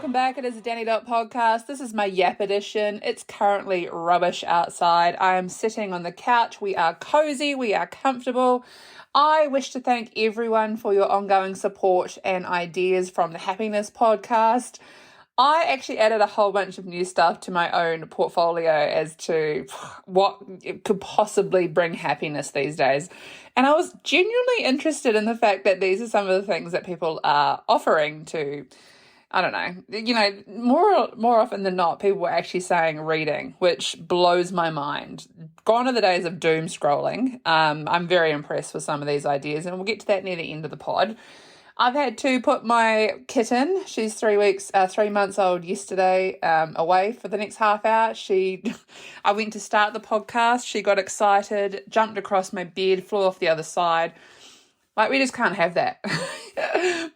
welcome back. It is the Dani Dot Podcast. This is my Yap edition. It's currently rubbish outside. I am sitting on the couch. We are cozy. We are comfortable. I wish to thank everyone for your ongoing support and ideas from the Happiness Podcast. I actually added a whole bunch of new stuff to my own portfolio as to what could possibly bring happiness these days. And I was genuinely interested in the fact that these are some of the things that people are offering to, I don't know, more often than not, people were actually saying reading, which blows my mind. Gone are the days of doom scrolling. I'm very impressed with some of these ideas, and we'll get to that near the end of the pod. I've had to put my kitten, she's 3 months old yesterday, away for the next half hour. I went to start the podcast. She got excited, jumped across my bed, flew off the other side. Like, we just can't have that.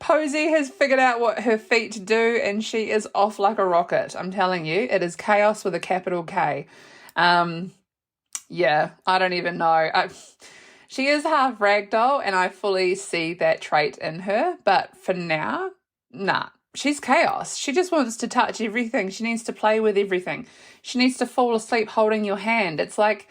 Posey has figured out what her feet do, and she is off like a rocket. I'm telling you, it is chaos with a capital K. Yeah, I don't even know. She is half ragdoll, and I fully see that trait in her. But for now, nah, she's chaos. She just wants to touch everything. She needs to play with everything. She needs to fall asleep holding your hand. It's like,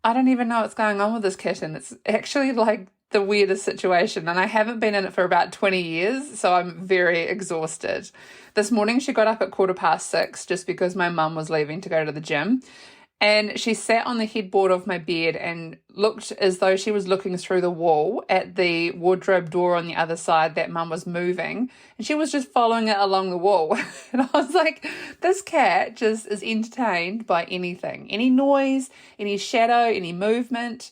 I don't even know what's going on with this kitten. It's actually like the weirdest situation, and I haven't been in it for about 20 years, so I'm very exhausted. This morning she got up at 6:15 just because my mum was leaving to go to the gym, and she sat on the headboard of my bed and looked as though she was looking through the wall at the wardrobe door on the other side that mum was moving, and she was just following it along the wall. And I was like, this cat just is entertained by anything, any noise, any shadow, any movement.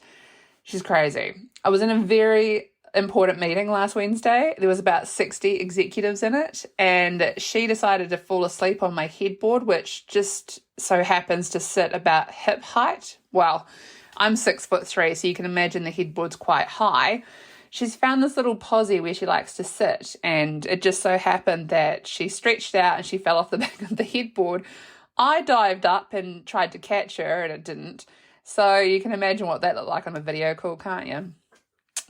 She's crazy. I was in a very important meeting last Wednesday. There was about 60 executives in it, and she decided to fall asleep on my headboard, which just so happens to sit about hip height. Well, I'm 6'3", so you can imagine the headboard's quite high. She's found this little posie where she likes to sit, and it just so happened that she stretched out and she fell off the back of the headboard. I dived up and tried to catch her, and it didn't. So you can imagine what that looked like on a video call, can't you?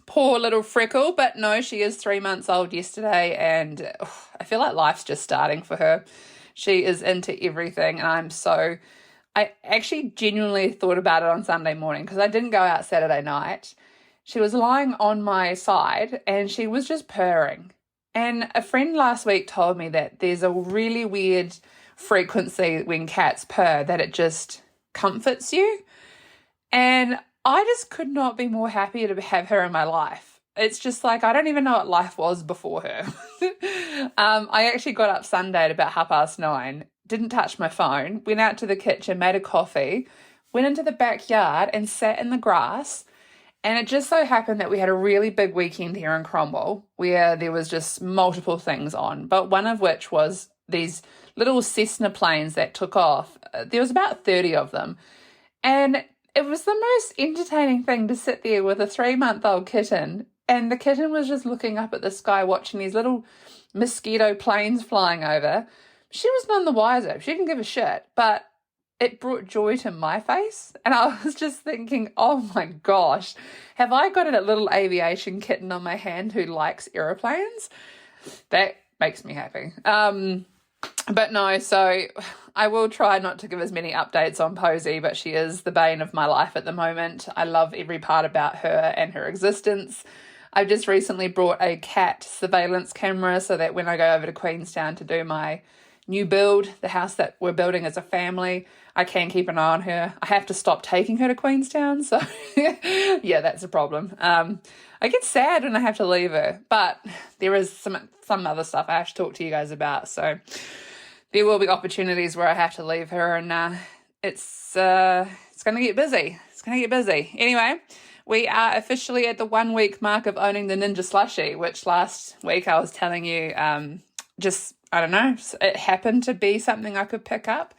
Poor little freckle, but no, she is 3 months old yesterday, and I feel like life's just starting for her. She is into everything, and I actually genuinely thought about it on Sunday morning because I didn't go out Saturday night. She was lying on my side, and she was just purring. And a friend last week told me that there's a really weird frequency when cats purr, that it just comforts you. And I just could not be more happy to have her in my life. It's just like, I don't even know what life was before her. I actually got up Sunday at about 9:30, didn't touch my phone, went out to the kitchen, made a coffee, went into the backyard and sat in the grass. And it just so happened that we had a really big weekend here in Cromwell where there was just multiple things on, but one of which was these little Cessna planes that took off. There was about 30 of them. And it was the most entertaining thing to sit there with a 3-month-old kitten, and the kitten was just looking up at the sky watching these little mosquito planes flying over. She was none the wiser. She didn't give a shit, but it brought joy to my face, and I was just thinking, oh my gosh, have I got a little aviation kitten on my hand who likes aeroplanes? That makes me happy. But no, so I will try not to give as many updates on Posey, but she is the bane of my life at the moment. I love every part about her and her existence. I've just recently brought a cat surveillance camera so that when I go over to Queenstown to do my new build, the house that we're building as a family, I can keep an eye on her. I have to stop taking her to Queenstown, so yeah, that's a problem. I get sad when I have to leave her, but there is some other stuff I have to talk to you guys about, so there will be opportunities where I have to leave her, and it's going to get busy. It's going to get busy. Anyway, we are officially at the 1 week mark of owning the Ninja Slushie, which last week I was telling you, I don't know, it happened to be something I could pick up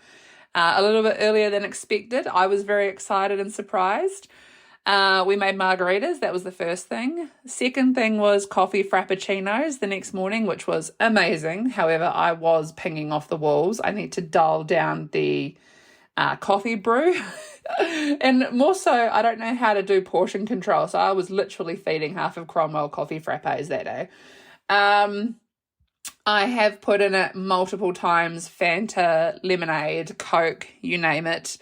a little bit earlier than expected. I was very excited and surprised. We made margaritas. That was the first thing. Second thing was coffee frappuccinos the next morning, which was amazing. However, I was pinging off the walls. I need to dial down the coffee brew. And more so, I don't know how to do portion control. So I was literally feeding half of Cromwell coffee frappes that day. I have put in it multiple times, Fanta, lemonade, Coke, you name it.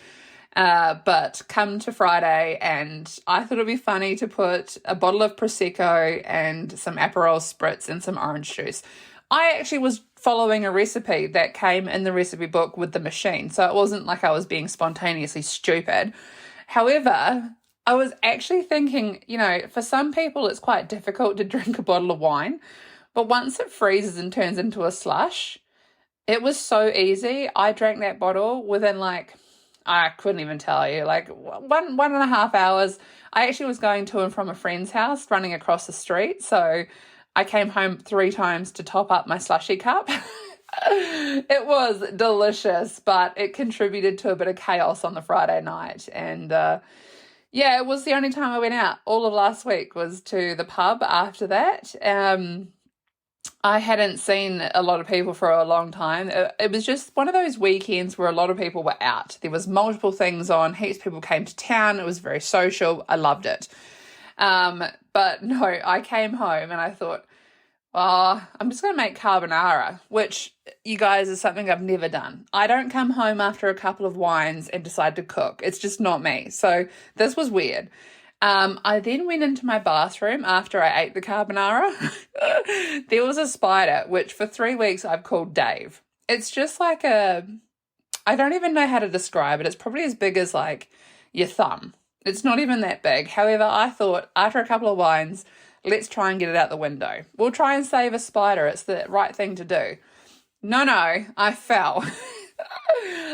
But come to Friday, and I thought it'd be funny to put a bottle of Prosecco and some Aperol Spritz and some orange juice. I actually was following a recipe that came in the recipe book with the machine, so it wasn't like I was being spontaneously stupid. However, I was actually thinking, for some people it's quite difficult to drink a bottle of wine, but once it freezes and turns into a slush, it was so easy. I drank that bottle within I couldn't even tell you, 1.5 hours. I actually was going to and from a friend's house, running across the street, so I came home 3 times to top up my slushy cup. It was delicious, but it contributed to a bit of chaos on the Friday night. And it was the only time I went out. All of last week was to the pub after that. I hadn't seen a lot of people for a long time. It was just one of those weekends where a lot of people were out. There was multiple things on. Heaps of people came to town. It was very social. I loved it. But no, I came home and I thought, I'm just going to make carbonara, which, you guys, is something I've never done. I don't come home after a couple of wines and decide to cook. It's just not me. So this was weird. I then went into my bathroom after I ate the carbonara. There was a spider, which for 3 weeks I've called Dave. It's just like I don't even know how to describe it. It's probably as big as your thumb. It's not even that big. However, I thought after a couple of wines, let's try and get it out the window. We'll try and save a spider. It's the right thing to do. No, I fell.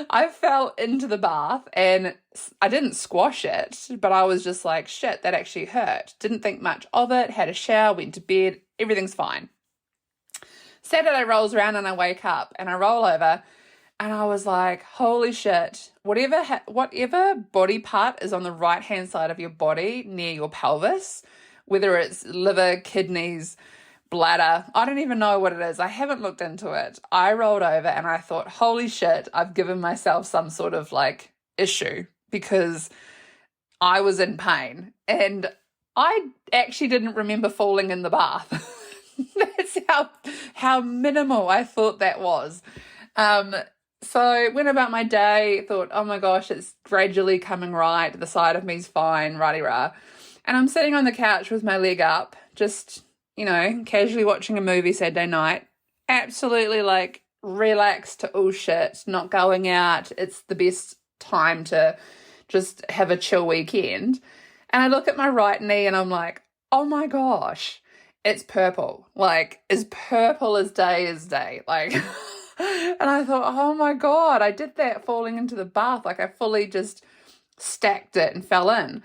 I fell into the bath and I didn't squash it, but I was just like, shit, that actually hurt. Didn't think much of it, had a shower, went to bed, everything's fine. Saturday rolls around and I wake up and I roll over and I was like, holy shit, whatever body part is on the right-hand side of your body near your pelvis, whether it's liver, kidneys, bladder, I don't even know what it is. I haven't looked into it. I rolled over and I thought, holy shit, I've given myself some sort of issue because I was in pain and I actually didn't remember falling in the bath. That's how minimal I thought that was. So went about my day, thought, oh my gosh, it's gradually coming right. The side of me's fine, rah-de-rah. And I'm sitting on the couch with my leg up, just, casually watching a movie Saturday night. Absolutely relaxed to all shit, not going out. It's the best time to just have a chill weekend. And I look at my right knee and I'm like, oh my gosh, it's purple. As purple as day is day. And I thought, oh my God, I did that falling into the bath. I fully just stacked it and fell in.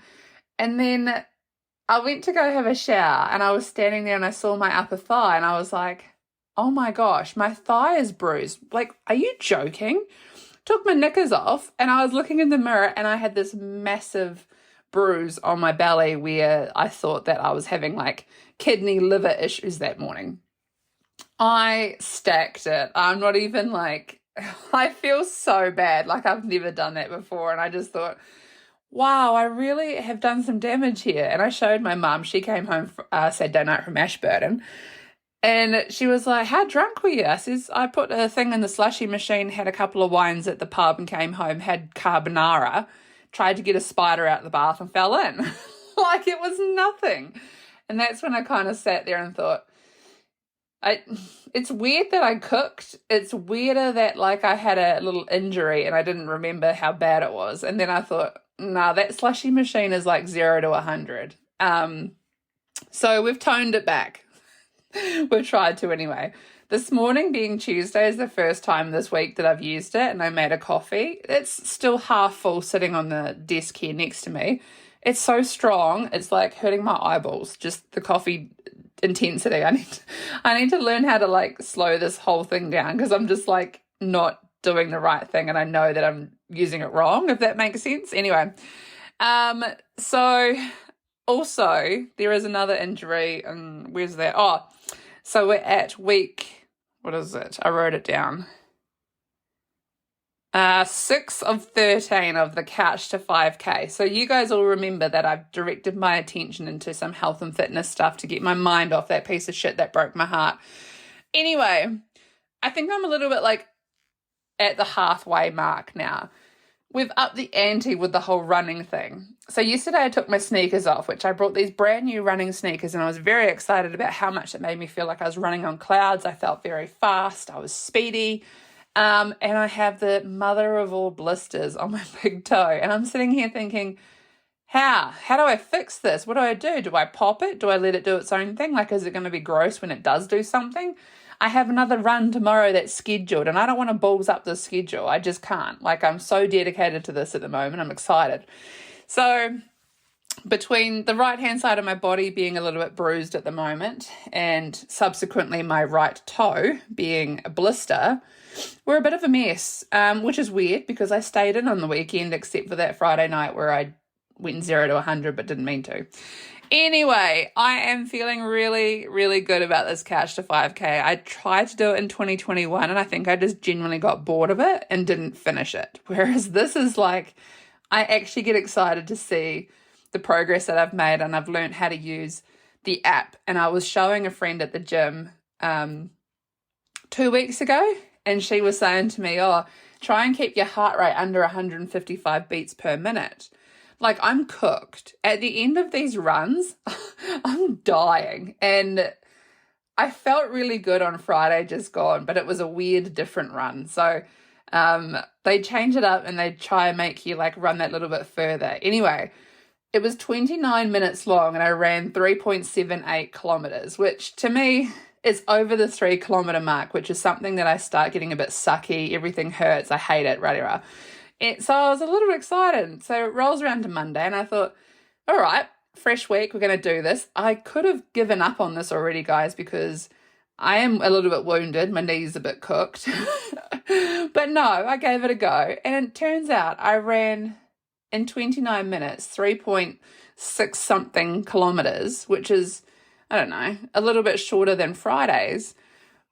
And then I went to go have a shower and I was standing there and I saw my upper thigh and I was like, oh my gosh, my thigh is bruised. Are you joking? Took my knickers off and I was looking in the mirror and I had this massive bruise on my belly where I thought that I was having kidney liver issues that morning. I stacked it. I'm not even I feel so bad. I've never done that before. And I just thought, wow, I really have done some damage here. And I showed my mum. She came home Saturday night from Ashburton. And she was like, how drunk were you? I says, I put a thing in the slushy machine, had a couple of wines at the pub and came home, had carbonara, tried to get a spider out of the bath and fell in. It was nothing. And that's when I kind of sat there and thought, it's weird that I cooked. It's weirder that I had a little injury and I didn't remember how bad it was. And then I thought, that slushy machine is 0 to 100. So we've toned it back. We've tried to anyway. This morning, being Tuesday, is the first time this week that I've used it and I made a coffee. It's still half full sitting on the desk here next to me. It's so strong. It's hurting my eyeballs, just the coffee intensity. I need to learn how to slow this whole thing down because I'm just not doing the right thing and I know that I'm using it wrong, if that makes sense. Anyway, so also there is another injury and where's that? Oh, so we're at week, what is it? I wrote it down. 6 of 13 of the Couch to 5K. So you guys all remember that I've directed my attention into some health and fitness stuff to get my mind off that piece of shit that broke my heart. Anyway, I think I'm a little bit like at the halfway mark now. We've upped the ante with the whole running thing. So yesterday I took my sneakers off, which I brought these brand new running sneakers, and I was very excited about how much it made me feel like I was running on clouds. I felt very fast. I was speedy. And I have the mother of all blisters on my big toe. And I'm sitting here thinking, how do I fix this? What do I do? Do I pop it? Do I let it do its own thing? Like, is it going to be gross when it does do something? I have another run tomorrow that's scheduled, and I don't want to balls up the schedule. I just can't. Like, I'm so dedicated to this at the moment. I'm excited. So between the right-hand side of my body being a little bit bruised at the moment and subsequently my right toe being a blister, we're a bit of a mess, which is weird because I stayed in on the weekend except for that Friday night where I went 0 to 100 but didn't mean to. Anyway, I am feeling really, really good about this Couch to 5K. I tried to do it in 2021 and I think I just genuinely got bored of it and didn't finish it. Whereas this is like, I actually get excited to see the progress that I've made, and I've learned how to use the app. And I was showing a friend at the gym 2 weeks ago, and she was saying to me, try and keep your heart rate under 155 beats per minute. Like, I'm cooked. At the end of these runs, I'm dying. And I felt really good on Friday just gone, but it was a weird, different run. So they change it up and they try and make you like run that little bit further. Anyway, it was 29 minutes long and I ran 3.78 kilometers, which to me is over the 3 kilometer mark, which is something that I start getting a bit sucky. Everything hurts. I hate it. Rah. So I was a little bit excited. So it rolls around to Monday and I thought, all right, fresh week, we're going to do this. I could have given up on this already, guys, because I am a little bit wounded. My knee's a bit cooked. But no, I gave it a go. And it turns out I ran in 29 minutes, 3.6 something kilometers, which is, I don't know, a little bit shorter than Friday's.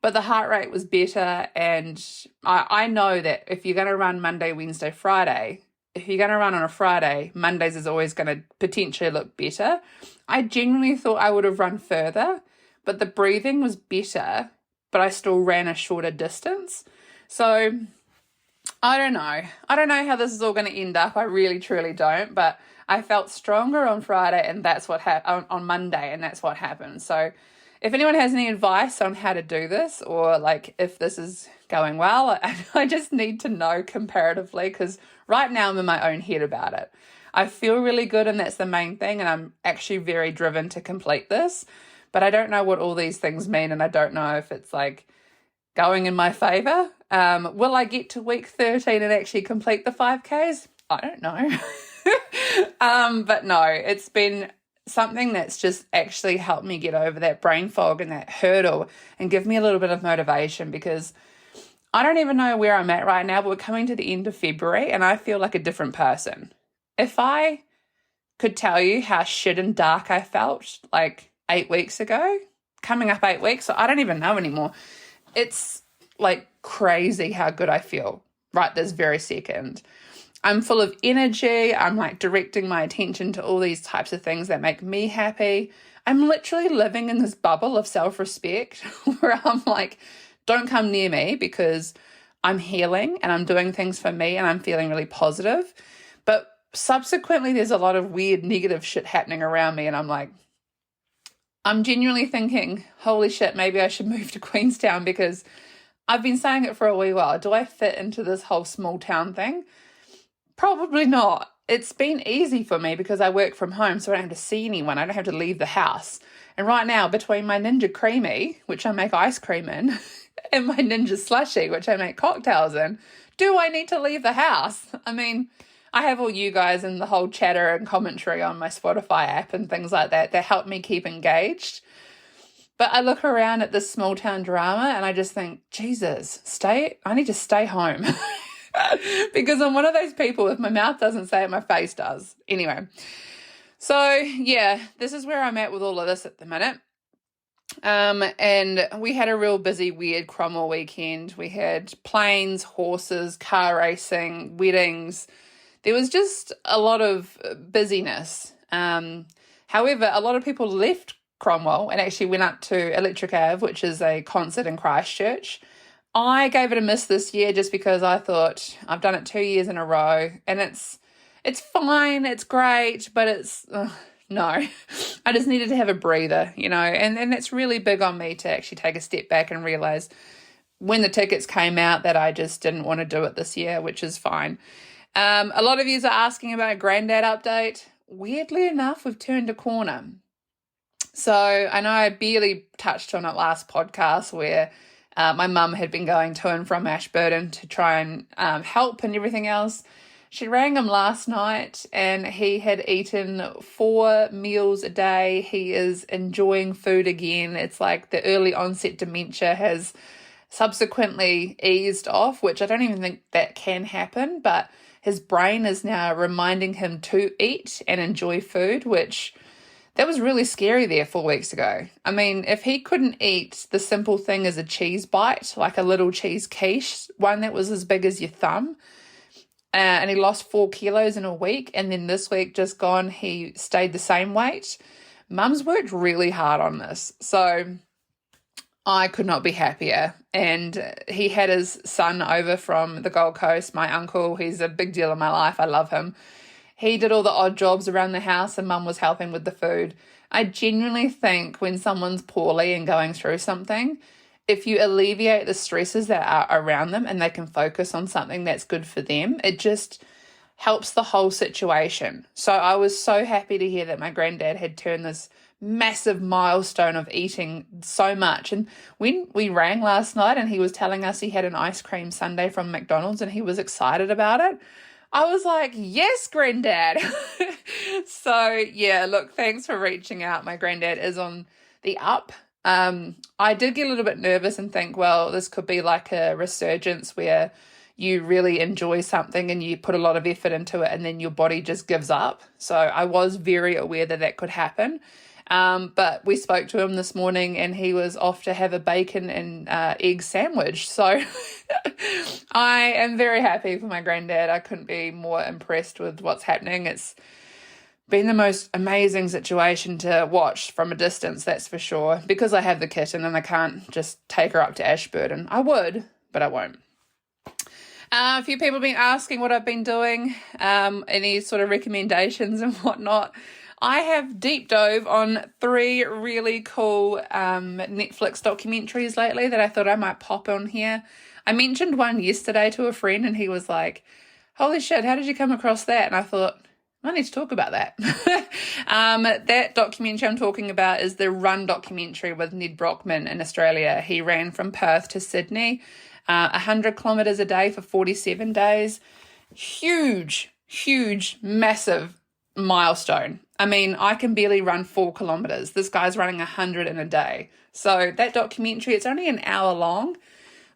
But the heart rate was better, and I know that if you're going to run Monday, Wednesday, Friday, if you're going to run on a Friday, Mondays is always going to potentially look better. I genuinely thought I would have run further, but the breathing was better, but I still ran a shorter distance. So I don't know. I don't know how this is all going to end up. I really, truly don't, but I felt stronger on Friday, and that's what happened on Monday, and that's what happened. So if anyone has any advice on how to do this, or like if this is going well, I just need to know comparatively, because right now I'm in my own head about it. I feel really good, and that's the main thing, and I'm actually very driven to complete this, but I don't know what all these things mean, and I don't know if it's like going in my favor. Will I get to week 13 and actually complete the 5Ks? I don't know. But no, it's been something that's just actually helped me get over that brain fog and that hurdle and give me a little bit of motivation, because I don't even know where I'm at right now, but we're coming to the end of February and I feel like a different person. If I could tell you how shit and dark I felt like 8 weeks ago, coming up 8 weeks, so I don't even know anymore. It's like crazy how good I feel right this very second. I'm full of energy. I'm like directing my attention to all these types of things that make me happy. I'm literally living in this bubble of self-respect where I'm like, don't come near me, because I'm healing and I'm doing things for me and I'm feeling really positive. But subsequently, there's a lot of weird negative shit happening around me, and I'm like, I'm genuinely thinking, holy shit, maybe I should move to Queenstown, because I've been saying it for a wee while. Do I fit into this whole small town thing? Probably not. It's been easy for me because I work from home, so I don't have to see anyone. I don't have to leave the house. And right now, between my Ninja Creamy, which I make ice cream in, and my Ninja Slushy, which I make cocktails in, do I need to leave the house? I mean, I have all you guys and the whole chatter and commentary on my Spotify app and things like that help me keep engaged. But I look around at this small town drama and I just think, Jesus, I need to stay home. Because I'm one of those people, if my mouth doesn't say it, my face does. Anyway, so yeah, this is where I'm at with all of this at the minute. And we had a real busy, weird Cromwell weekend. We had planes, horses, car racing, weddings. There was just a lot of busyness. However, a lot of people left Cromwell and actually went up to Electric Ave, which is a concert in Christchurch. I gave it a miss this year just because I thought I've done it 2 years in a row and it's fine, it's great, but no. I just needed to have a breather, and it's really big on me to actually take a step back and realize when the tickets came out that I just didn't want to do it this year, which is fine. A lot of you are asking about a granddad update. Weirdly enough, we've turned a corner. So I know I barely touched on it last podcast where my mum had been going to and from Ashburton to try and help and everything else. She rang him last night and he had eaten 4 meals a day. He is enjoying food again. It's like the early onset dementia has subsequently eased off, which I don't even think that can happen, but his brain is now reminding him to eat and enjoy food, which that was really scary there 4 weeks ago. I mean, if he couldn't eat the simple thing as a cheese bite, like a little cheese quiche, one that was as big as your thumb, and he lost 4 kilos in a week, and then this week just gone, he stayed the same weight. Mum's worked really hard on this, so I could not be happier. And he had his son over from the Gold Coast, my uncle. He's a big deal in my life. I love him. He did all the odd jobs around the house and Mum was helping with the food. I genuinely think when someone's poorly and going through something, if you alleviate the stresses that are around them and they can focus on something that's good for them, it just helps the whole situation. So I was so happy to hear that my granddad had turned this massive milestone of eating so much. And when we rang last night and he was telling us he had an ice cream sundae from McDonald's and he was excited about it, I was like, yes, granddad. So yeah, look, thanks for reaching out. My granddad is on the up. I did get a little bit nervous and think, well, this could be like a resurgence where you really enjoy something and you put a lot of effort into it and then your body just gives up. So I was very aware that could happen. But we spoke to him this morning and he was off to have a bacon and egg sandwich. So I am very happy for my granddad. I couldn't be more impressed with what's happening. It's been the most amazing situation to watch from a distance, that's for sure, because I have the kitten and I can't just take her up to Ashburton. I would, but I won't. A few people have been asking what I've been doing, any sort of recommendations and whatnot. I have deep dove on 3 really cool Netflix documentaries lately that I thought I might pop on here. I mentioned one yesterday to a friend and he was like, holy shit, how did you come across that? And I thought, I need to talk about that. That documentary I'm talking about is the Run documentary with Ned Brockman in Australia. He ran from Perth to Sydney, 100 kilometres a day for 47 days. Huge, massive milestone. I mean, I can barely run 4 kilometres. This guy's running 100 in a day. So that documentary, it's only an hour long,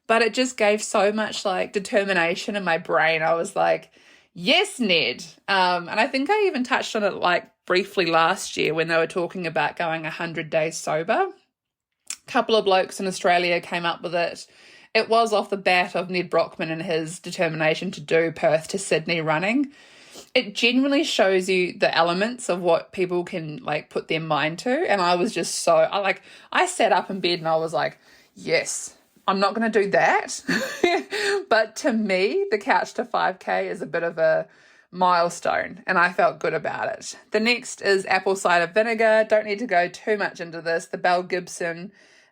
but it just gave so much like determination in my brain. I was like, yes, Ned. And I think I even touched on it like briefly last year when they were talking about going 100 days sober. A couple of blokes in Australia came up with it. It was off the bat of Ned Brockman and his determination to do Perth to Sydney running. It genuinely shows you the elements of what people can like put their mind to. And I was just I sat up in bed and I was like, yes, I'm not going to do that. But to me, the Couch to 5K is a bit of a milestone and I felt good about it. The next is apple cider vinegar. Don't need to go too much into this. The Belle Gibson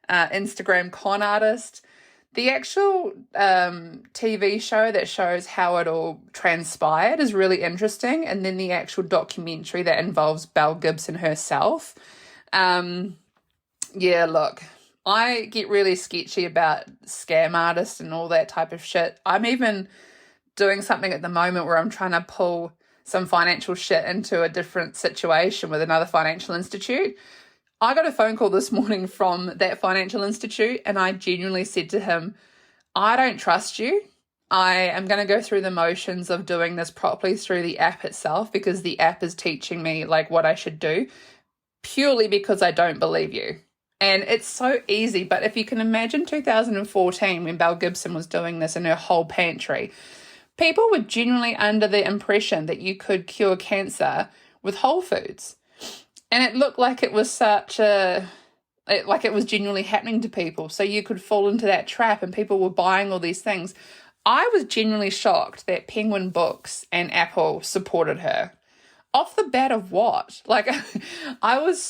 Instagram con artist. The actual TV show that shows how it all transpired is really interesting. And then the actual documentary that involves Belle Gibson herself. Yeah, look, I get really sketchy about scam artists and all that type of shit. I'm even doing something at the moment where I'm trying to pull some financial shit into a different situation with another financial institute. I got a phone call this morning from that financial institute and I genuinely said to him, I don't trust you. I am going to go through the motions of doing this properly through the app itself because the app is teaching me like what I should do purely because I don't believe you. And it's so easy, but if you can imagine 2014 when Belle Gibson was doing this in her whole pantry, people were genuinely under the impression that you could cure cancer with whole foods. And it looked like it was such a like it was genuinely happening to people. So you could fall into that trap and people were buying all these things. I was genuinely shocked that Penguin Books and Apple supported her. Off the bat of what? Like, I was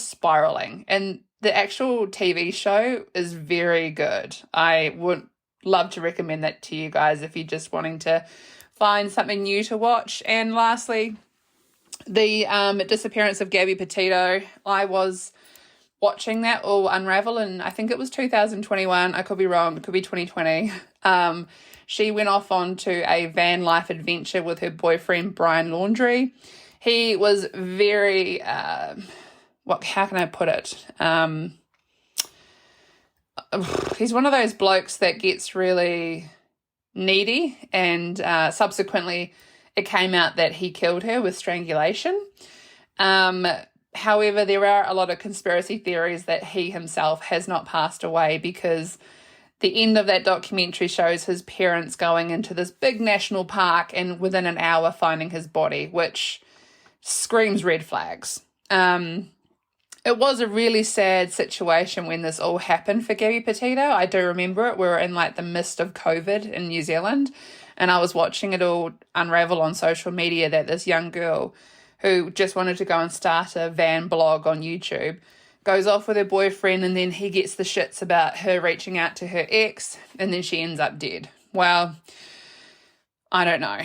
spiraling. And the actual TV show is very good. I would love to recommend that to you guys if you're just wanting to find something new to watch. And lastly, the disappearance of Gabby Petito. I was watching that all unravel, and I think it was 2021. I could be wrong. It could be 2020. She went off onto a van life adventure with her boyfriend, Brian Laundrie. He was very, how can I put it? He's one of those blokes that gets really needy, and subsequently it came out that he killed her with strangulation. However, there are a lot of conspiracy theories that he himself has not passed away, because the end of that documentary shows his parents going into this big national park and within an hour finding his body, which screams red flags. It was a really sad situation when this all happened for Gabby Petito. I do remember it. We were in like the midst of COVID in New Zealand, and I was watching it all unravel on social media that this young girl who just wanted to go and start a van blog on YouTube goes off with her boyfriend, and then he gets the shits about her reaching out to her ex, and then she ends up dead. Well, I don't know.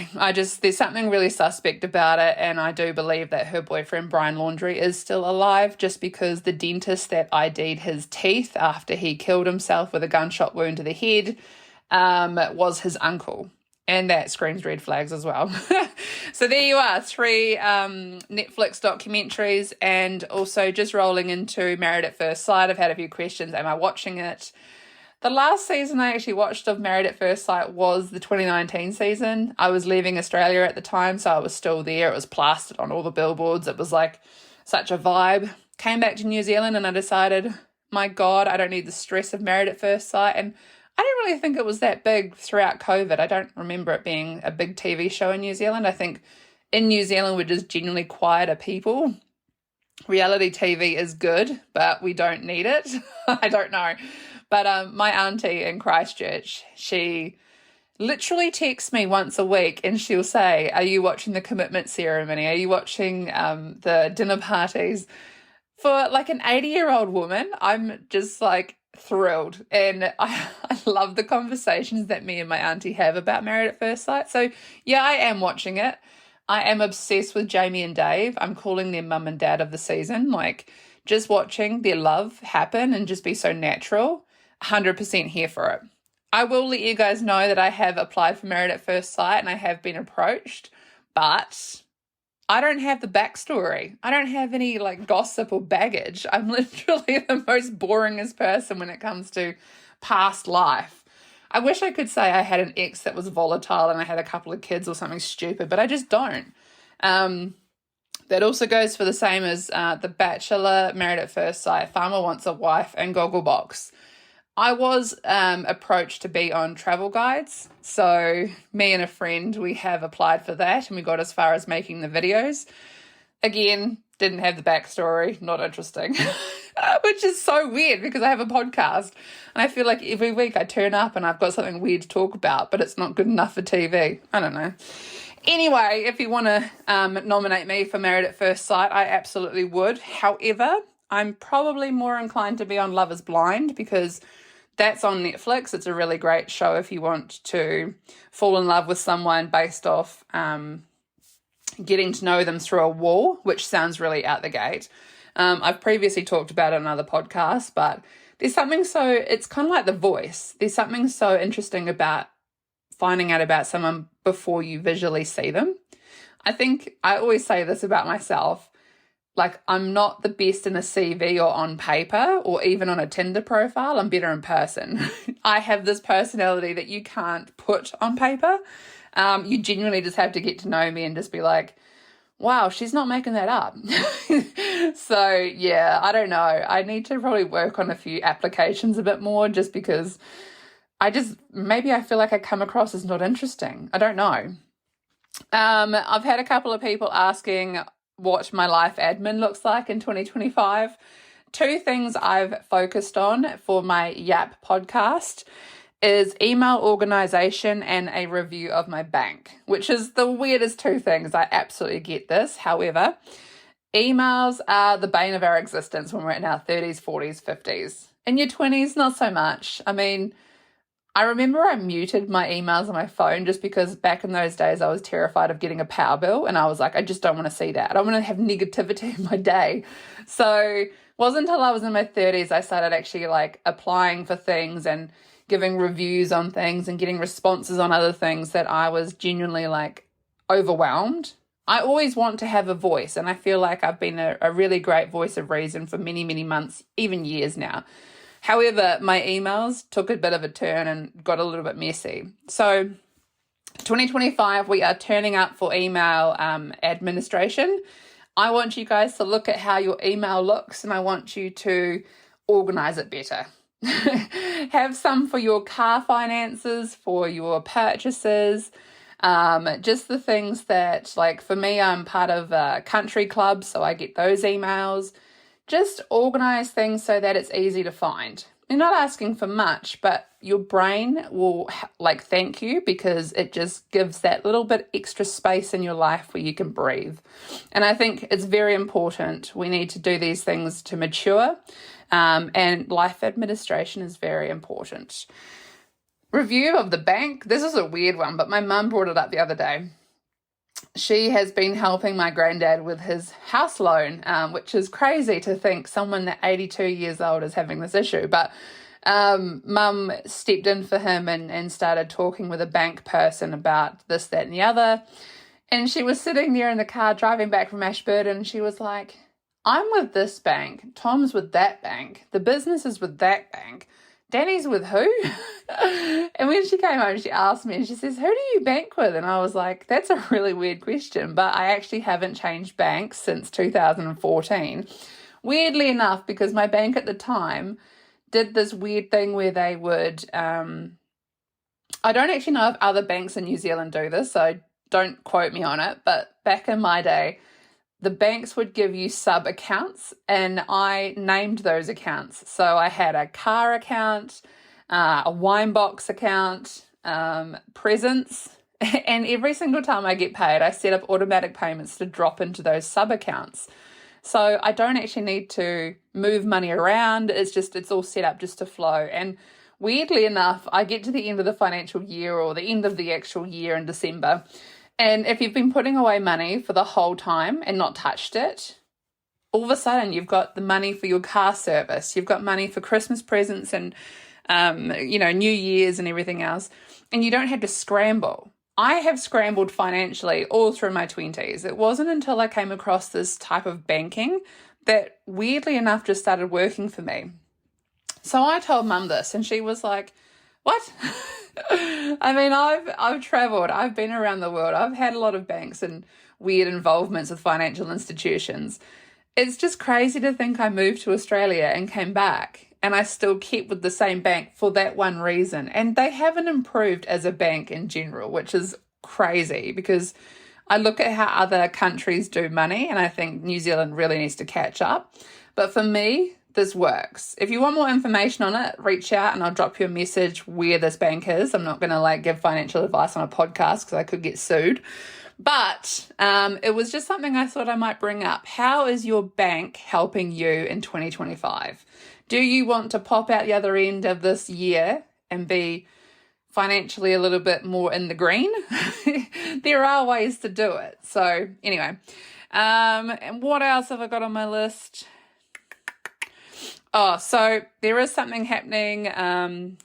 There's something really suspect about it, and I do believe that her boyfriend, Brian Laundrie, is still alive, just because the dentist that ID'd his teeth after he killed himself with a gunshot wound to the head was his uncle. And that screams red flags as well. So there you are, 3 Netflix documentaries, and also just rolling into Married at First Sight. I've had a few questions. Am I watching it? The last season I actually watched of Married at First Sight was the 2019 season. I was leaving Australia at the time, so I was still there. It was plastered on all the billboards. It was like such a vibe. Came back to New Zealand and I decided, my God, I don't need the stress of Married at First Sight. And I don't really think it was that big throughout COVID. I don't remember it being a big TV show in New Zealand. I think in New Zealand we're just genuinely quieter people. Reality TV is good, but we don't need it. I don't know. But my auntie in Christchurch, she literally texts me once a week and she'll say, are you watching the commitment ceremony? Are you watching the dinner parties? For like an 80-year-old woman, I'm just like thrilled. And I love the conversations that me and my auntie have about Married at First Sight. So yeah, I am watching it. I am obsessed with Jamie and Dave. I'm calling them mum and dad of the season. Like, just watching their love happen and just be so natural. 100% here for it. I will let you guys know that I have applied for Married at First Sight and I have been approached, but I don't have the backstory. I don't have any like gossip or baggage. I'm literally the most boringest person when it comes to past life. I wish I could say I had an ex that was volatile and I had a couple of kids or something stupid, but I just don't. That also goes for the same as The Bachelor, Married at First Sight, Farmer Wants a Wife, and Gogglebox. I was approached to be on travel guides. So me and a friend, we have applied for that and we got as far as making the videos. Again, didn't have the backstory, not interesting, which is so weird because I have a podcast and I feel like every week I turn up and I've got something weird to talk about, but it's not good enough for TV. I don't know. Anyway, if you want to nominate me for Married at First Sight, I absolutely would. However, I'm probably more inclined to be on Love is Blind because that's on Netflix. It's a really great show if you want to fall in love with someone based off getting to know them through a wall, which sounds really out the gate. I've previously talked about it on another podcast, but there's something it's kind of like The Voice. There's something so interesting about finding out about someone before you visually see them. I think I always say this about myself. Like, I'm not the best in a CV or on paper or even on a Tinder profile. I'm better in person. I have this personality that you can't put on paper. You genuinely just have to get to know me and just be like, wow, she's not making that up. So, yeah, I don't know. I need to probably work on a few applications a bit more just because maybe I feel like I come across as not interesting. I don't know. I've had a couple of people asking what my life admin looks like in 2025. 2 things I've focused on for my Yap podcast is email organization and a review of my bank, which is the weirdest 2 things. I absolutely get this. However, emails are the bane of our existence when we're in our 30s, 40s, 50s. In your 20s, not so much. I mean, I remember I muted my emails on my phone just because back in those days I was terrified of getting a power bill, and I was like, I just don't want to see that. I don't want to have negativity in my day. So it wasn't until I was in my 30s I started actually like applying for things and giving reviews on things and getting responses on other things that I was genuinely like overwhelmed. I always want to have a voice, and I feel like I've been a really great voice of reason for many, many months, even years now. However, my emails took a bit of a turn and got a little bit messy. So 2025, we are turning up for email administration. I want you guys to look at how your email looks, and I want you to organize it better. Have some for your car finances, for your purchases, just the things that, like for me, I'm part of a country club, so I get those emails. Just organize things so that it's easy to find. You're not asking for much, but your brain will like thank you because it just gives that little bit extra space in your life where you can breathe. And I think it's very important. We need to do these things to mature, and life administration is very important. Review of the bank. This is a weird one, but my mum brought it up the other day. She has been helping my granddad with his house loan, which is crazy to think someone at 82 years old is having this issue. But Mum stepped in for him and started talking with a bank person about this, that, and the other. And she was sitting there in the car driving back from Ashburton, and she was like, I'm with this bank, Tom's with that bank, the business is with that bank. Dani's with who? And when she came home, she asked me, and she says, who do you bank with? And I was like, that's a really weird question, but I actually haven't changed banks since 2014. Weirdly enough, because my bank at the time did this weird thing where they would, I don't actually know if other banks in New Zealand do this, so don't quote me on it, but back in my day, the banks would give you sub-accounts, and I named those accounts. So I had a car account, a wine box account, presents, and every single time I get paid, I set up automatic payments to drop into those sub-accounts. So I don't actually need to move money around. It's all set up just to flow. And weirdly enough, I get to the end of the financial year or the end of the actual year in December, and if you've been putting away money for the whole time and not touched it, all of a sudden you've got the money for your car service, you've got money for Christmas presents and, New Year's and everything else, and you don't have to scramble. I have scrambled financially all through my 20s. It wasn't until I came across this type of banking that weirdly enough just started working for me. So I told Mum this, and she was like, what? I mean, I've traveled, I've been around the world, I've had a lot of banks and weird involvements with financial institutions. It's just crazy to think I moved to Australia and came back and I still kept with the same bank for that one reason. And they haven't improved as a bank in general, which is crazy because I look at how other countries do money and I think New Zealand really needs to catch up. But for me, this works. If you want more information on it, reach out and I'll drop you a message where this bank is. I'm not going to give financial advice on a podcast because I could get sued. But it was just something I thought I might bring up. How is your bank helping you in 2025? Do you want to pop out the other end of this year and be financially a little bit more in the green? There are ways to do it. So anyway, and what else have I got on my list? Oh, so there is something happening on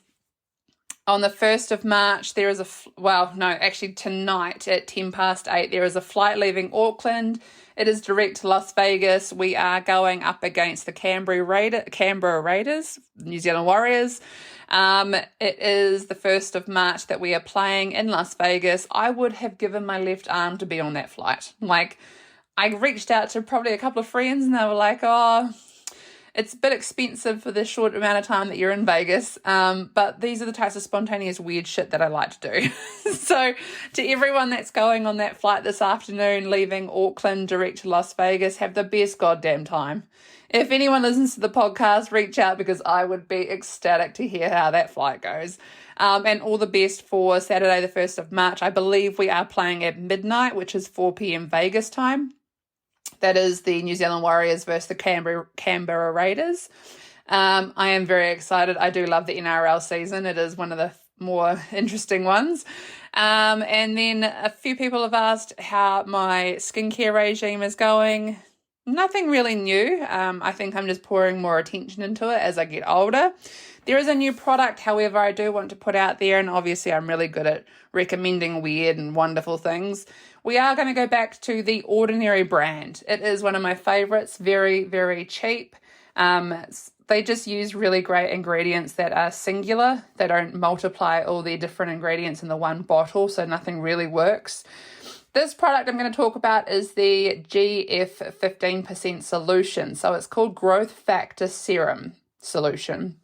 the 1st of March. There is tonight at 8:10, there is a flight leaving Auckland. It is direct to Las Vegas. We are going up against the Canberra Raiders, New Zealand Warriors. It is the 1st of March that we are playing in Las Vegas. I would have given my left arm to be on that flight. I reached out to probably a couple of friends and they were like, oh, It's a bit expensive for the short amount of time that you're in Vegas, but these are the types of spontaneous weird shit that I like to do. So to everyone that's going on that flight this afternoon, leaving Auckland direct to Las Vegas, have the best goddamn time. If anyone listens to the podcast, reach out because I would be ecstatic to hear how that flight goes. And all the best for Saturday, the 1st of March. I believe we are playing at midnight, which is 4 p.m. Vegas time. That is the New Zealand Warriors versus the Canberra Raiders. I am very excited. I do love the NRL season. It is one of the more interesting ones. And then a few people have asked how my skincare regime is going. Nothing really new. I think I'm just pouring more attention into it as I get older. There is a new product, however, I do want to put out there, and obviously I'm really good at recommending weird and wonderful things. We are going to go back to the Ordinary brand. It is one of my favorites, very, very cheap. They just use really great ingredients that are singular. They don't multiply all their different ingredients in the one bottle, so nothing really works. This product I'm going to talk about is the GF 15% solution. So it's called Growth Factor Serum Solution.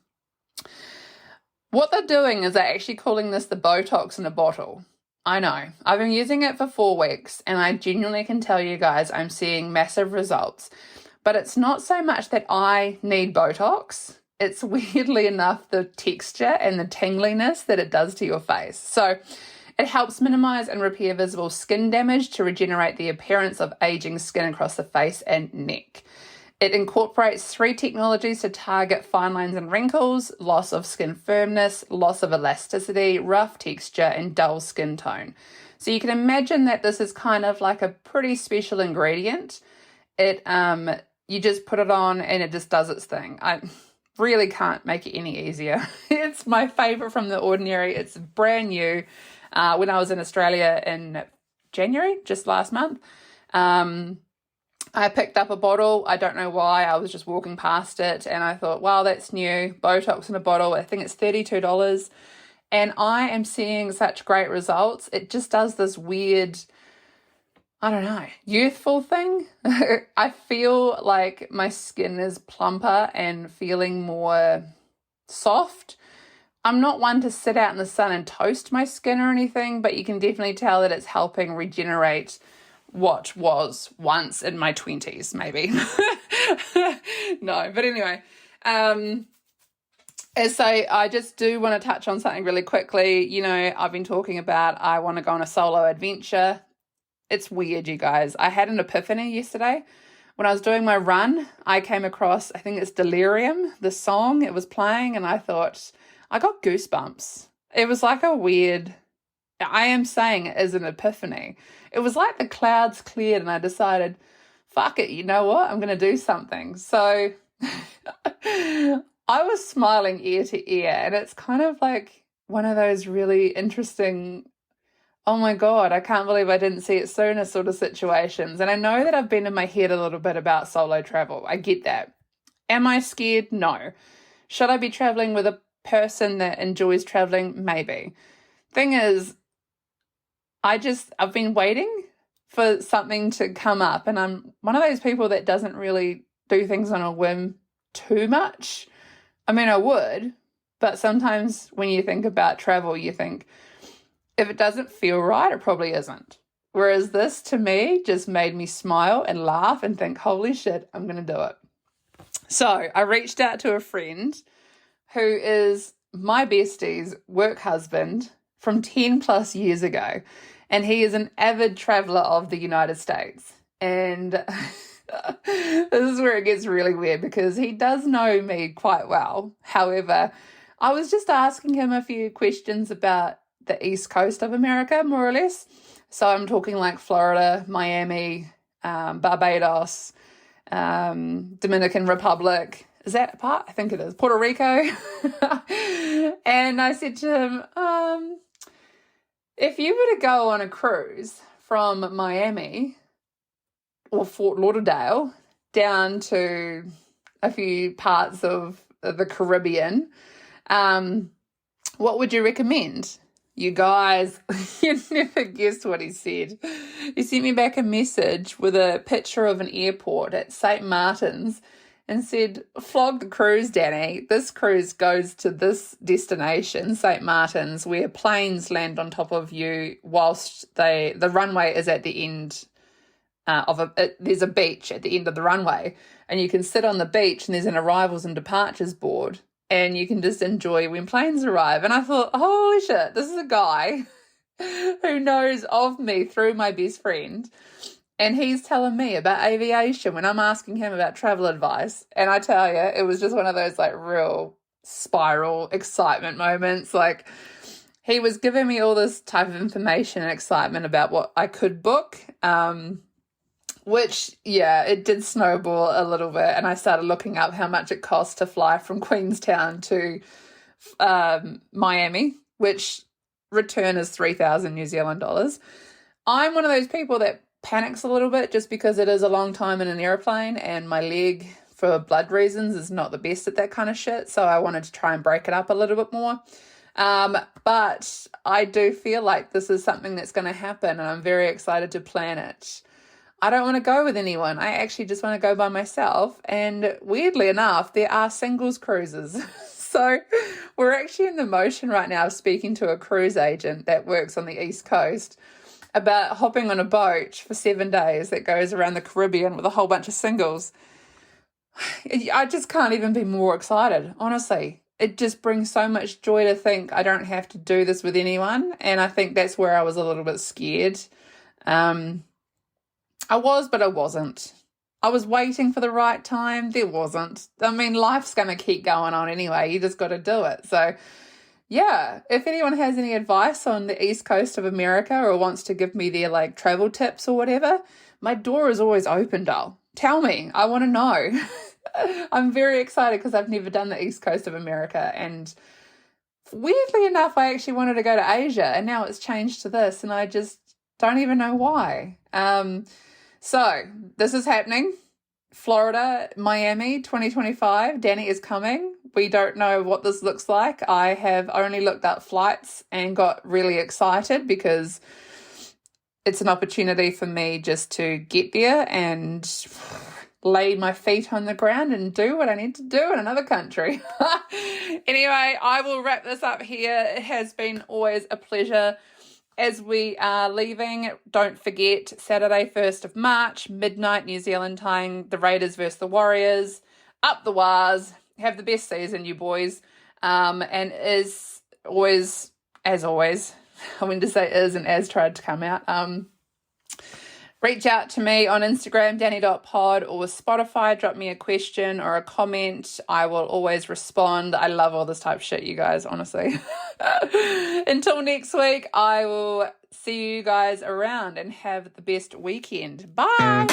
What they're doing is they're actually calling this the Botox in a bottle. I know. I've been using it for 4 weeks and I genuinely can tell you guys I'm seeing massive results. But it's not so much that I need Botox. It's weirdly enough the texture and the tingliness that it does to your face. So it helps minimize and repair visible skin damage to regenerate the appearance of aging skin across the face and neck. It incorporates 3 technologies to target fine lines and wrinkles, loss of skin firmness, loss of elasticity, rough texture, and dull skin tone. So you can imagine that this is kind of like a pretty special ingredient. You just put it on and it just does its thing. I really can't make it any easier. It's my favorite from The Ordinary. It's brand new. When I was in Australia in January, just last month, I picked up a bottle. I don't know why. I was just walking past it and I thought, wow, that's new. Botox in a bottle. I think it's $32. And I am seeing such great results. It just does this weird, I don't know, youthful thing. I feel like my skin is plumper and feeling more soft. I'm not one to sit out in the sun and toast my skin or anything, but you can definitely tell that it's helping regenerate what was once in my 20s, maybe. No, but anyway. So I just do want to touch on something really quickly. You know, I've been talking about I want to go on a solo adventure. It's weird, you guys. I had an epiphany yesterday. When I was doing my run, I came across, I think it's Delirium, the song. It was playing and I thought, I got goosebumps. It was like a weird, I am saying it is an epiphany. It was like the clouds cleared and I decided, fuck it, you know what? I'm going to do something. So I was smiling ear to ear and it's kind of like one of those really interesting, oh my God, I can't believe I didn't see it sooner sort of situations. And I know that I've been in my head a little bit about solo travel. I get that. Am I scared? No. Should I be traveling with a person that enjoys traveling? Maybe. Thing is, I've been waiting for something to come up and I'm one of those people that doesn't really do things on a whim too much. I mean, I would, but sometimes when you think about travel, you think if it doesn't feel right, it probably isn't. Whereas this to me just made me smile and laugh and think, holy shit, I'm going to do it. So I reached out to a friend who is my bestie's work husband from 10 plus years ago. And he is an avid traveler of the United States. And this is where it gets really weird because he does know me quite well. However, I was just asking him a few questions about the East Coast of America, more or less. So I'm talking like Florida, Miami, Barbados, Dominican Republic. Is that a part? I think it is. Puerto Rico. And I said to him, if you were to go on a cruise from Miami or Fort Lauderdale down to a few parts of the Caribbean, what would you recommend? You guys, you never guessed what he said. He sent me back a message with a picture of an airport at St. Martin's and said, flog the cruise, Dani. This cruise goes to this destination, St. Martin's, where planes land on top of you whilst the runway is at the end there's a beach at the end of the runway, and you can sit on the beach and there's an arrivals and departures board, and you can just enjoy when planes arrive. And I thought, holy shit, this is a guy who knows of me through my best friend. And he's telling me about aviation when I'm asking him about travel advice. And I tell you, it was just one of those like real spiral excitement moments. Like, he was giving me all this type of information and excitement about what I could book, which, yeah, it did snowball a little bit. And I started looking up how much it costs to fly from Queenstown to Miami, which return is 3,000 New Zealand dollars. I'm one of those people that panics a little bit just because it is a long time in an airplane, and my leg, for blood reasons, is not the best at that kind of shit. So I wanted to try and break it up a little bit more. But I do feel like this is something that's going to happen, and I'm very excited to plan it. I don't want to go with anyone. I actually just want to go by myself. And weirdly enough, there are singles cruises. So we're actually in the motion right now of speaking to a cruise agent that works on the East Coast about hopping on a boat for 7 days that goes around the Caribbean with a whole bunch of singles. I just can't even be more excited, honestly. It just brings so much joy to think I don't have to do this with anyone. And I think that's where I was a little bit scared. I was, but I wasn't. I was waiting for the right time. There wasn't. I mean, life's going to keep going on anyway. You just got to do it. So, yeah, if anyone has any advice on the East Coast of America or wants to give me their like travel tips or whatever, my door is always open, doll. Tell me. I want to know. I'm very excited because I've never done the East Coast of America, and weirdly enough, I actually wanted to go to Asia, and now it's changed to this, and I just don't even know why. So this is happening. Florida, Miami, 2025. Dani is coming. We don't know what this looks like. I have only looked up flights and got really excited because it's an opportunity for me just to get there and lay my feet on the ground and do what I need to do in another country. Anyway, I will wrap this up here. It has been always a pleasure. As we are leaving, don't forget, Saturday, 1st of March, midnight New Zealand time, the Raiders versus the Warriors. Up the Wars. Have the best season, you boys. And as always, I went to say is and as tried to come out. Reach out to me on Instagram, Dani Dot Pod, or Spotify. Drop me a question or a comment. I will always respond. I love all this type of shit, you guys, honestly. Until next week, I will see you guys around and have the best weekend. Bye.